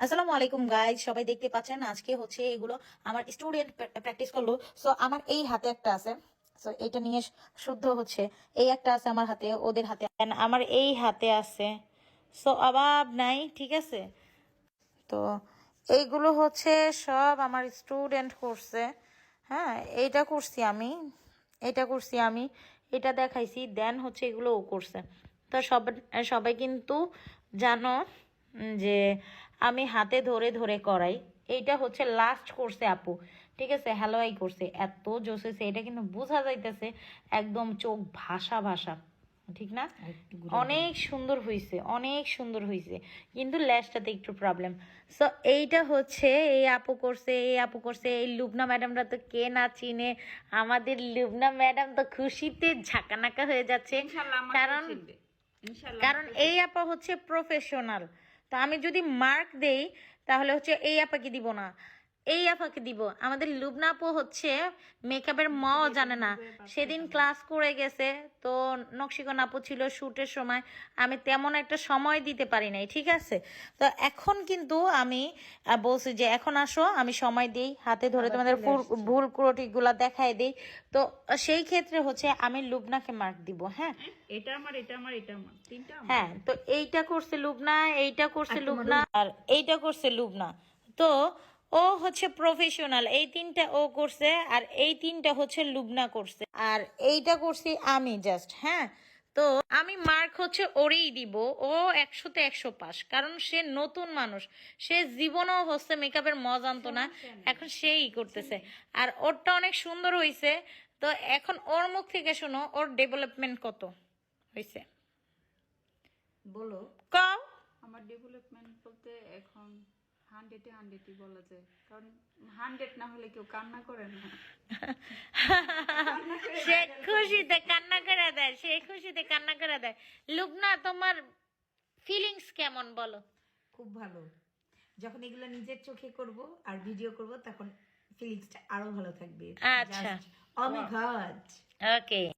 আসসালামু আলাইকুম গাইজ, সবাই দেখতে পাচ্ছেন আজকে হচ্ছে এগুলো আমার স্টুডেন্ট প্র্যাকটিস করলো। সো আমার এই হাতে একটা আছে, সো এটা নিয়ে শুদ্ধ হচ্ছে। এই একটা আছে আমার হাতে, ওদের হাতে and আমার এই হাতে আছে। সো অভাব নাই, ঠিক আছে। তো এইগুলো হচ্ছে সব আমার স্টুডেন্ট করছে। হ্যাঁ, এইটা করছি আমি, এটা করছি আমি, এটা দেখাইছি, দেন হচ্ছে এগুলো ও করছে। তো সবাই কিন্তু জানো যে আমি হাতে ধরে ধরে করাই। এইটা হচ্ছে লাস্ট করছে আপু, ঠিক আছে, হ্যালোয়াই করছে, এত জোসেছে এটা কিন্তু বোঝা যাইতেছে, একদম চোখ ভাষা ভাষা, ঠিক না? অনেক সুন্দর হয়েছে, অনেক সুন্দর হয়েছে, কিন্তু ল্যাশটাতে একটু প্রবলেম। সো এইটা হচ্ছে এই আপু করছে, এই আপু করছে। এই লুবনা ম্যাডামরা তো কে না চিনে, আমাদের লুবনা ম্যাডাম তো খুশিতে ঝাঁকানাকা হয়ে যাচ্ছে। কারণ কারণ এই আপা হচ্ছে প্রফেশনাল। তো আমি যদি মার্ক দেই তাহলে হচ্ছে এই আপাকে দিব না, এই আপাকে দিব। আমাদের লুবনা আপু হচ্ছে মেকআপের জানে না, সেদিন ক্লাস করে গেছে। তো নকশিকন আপু ছিল শুটের সময়, আমি তেমন একটা সময় দিতে পারি নাই, ঠিক আছে। তো এখন কিন্তু আমি বলছি যে এখন আসো, আমি সময় দিই, হাতে ধরে তোমাদের ভুল ত্রুটিগুলা দেখাই দিই। তো সেই ক্ষেত্রে হচ্ছে আমি লুবনাকে মার্ক দিব। হ্যাঁ, এটা আমার, এটা আমার, এটা আমার, তিনটা আমার। হ্যাঁ, তো এইটা করছে লুবনা, এইটা করছে লুবনা, আর এইটা করছে লুবনা। তো ও হচ্ছে প্রফেশনাল, এই তিনটা ও করছে, আর এই তিনটা হচ্ছে লুবনা করছে, আর এইটা করছি আমি জাস্ট। হ্যাঁ, তো আমি মার্ক হচ্ছে ওরেই দিব। ও 100-তে 100 পাস, কারণ সে নতুন মানুষ, সে জীবনেও হচ্ছে মেকআপের জানতো না, এখন সেই করতেছে, আর ওরটা অনেক সুন্দর হয়েছে। তো এখন ওর মুখ থেকে শোনো ওর ডেভেলপমেন্ট কত হয়েছে, বলো। কও। আমার ডেভেলপমেন্ট বলতে এখন 100-এ 100ই বলা যায়, কারণ 100 না হলে কেউ কান্না করে না। সে খুশিতে কান্না করে দেয়, সে খুশিতে কান্না করে দেয়। লুবনা, তোমার ফিলিংস কেমন বলো? খুব ভালো। যখন এগুলো নিজের চোখে করব আর ভিডিও করব তখন ফিলিংসটা আরো ভালো থাকবে। আচ্ছা, ও মাই গড। ওকে।